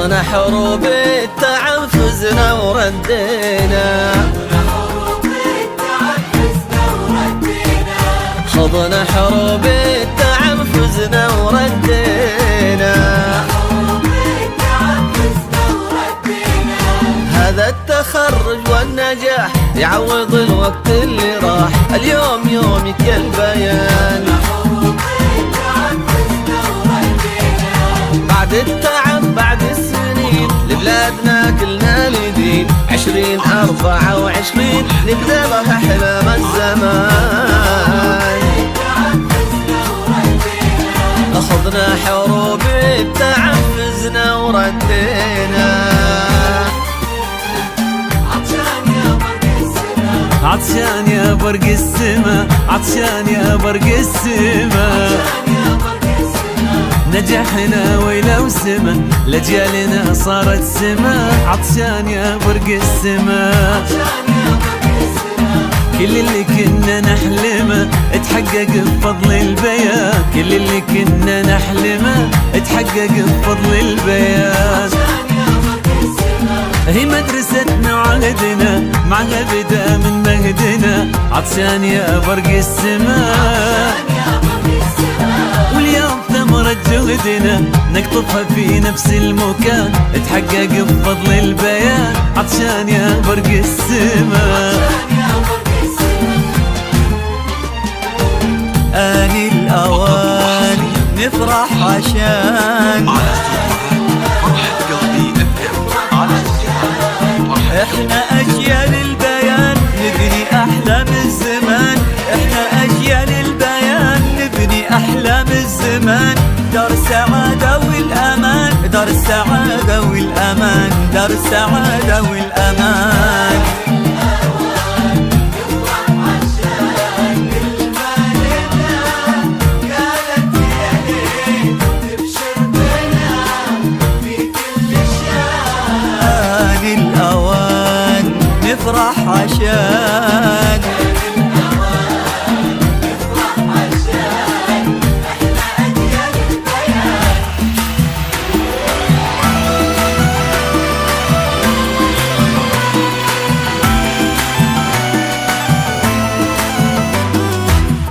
خضنا حروب التعب فزنا وردينا، خضنا حروب التعب فزنا وردينا، هذا التخرج والنجاح يعوض الوقت اللي راح، اليوم يومك يا البيان. بعد التعب بعد السنين لبلادنا كلنا لدين، 2024 نقدر أحلام الزمان. أخذنا حروب التعب فزنا وردينا، عطشان يا برق السما، عطشان يا برق السما، نجحنا ولو سما لجيالنا صارت سما، عطشان يا برق السما. كل اللي كنا نحلمه اتحقق بفضل البيان، كل اللي كنا نحلمه اتحقق بفضل البيان. هي مدرستنا وعهدنا معها بدا من مهدنا، عطشان يا برق السماء. واليوم ثمرة جهدنا نقطفها في نفس المكان، اتحقق بفضل البيان، عطشان يا برق السماء. آن الأوان نفرح عشان احنا اجيال البيان نبني احلام الزمان، احنا اجيال البيان نبني احلام الزمان. دار السعادة والامان، دار السعادة والامان، دار السعادة والامان. نفرح عشان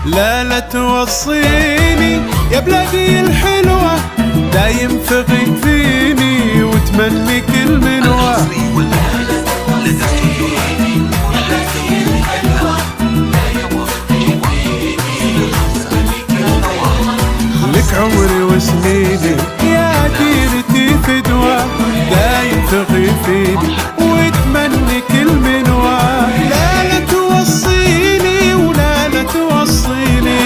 لا توصيني يا بلادي الحلوة، دايم ثقي فيني وتمني كل منوة. لك عمري وسنيني يا ديرتي فدوة، دايم ثقي فيني وتمني كل منوة. لا توصيني ولا توصيني،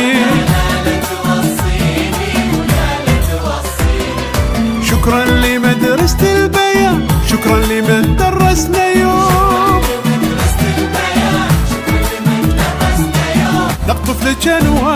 شكرا لمدرسة البيان، شكرا لمن درسنا يوم، نقطف لجنوة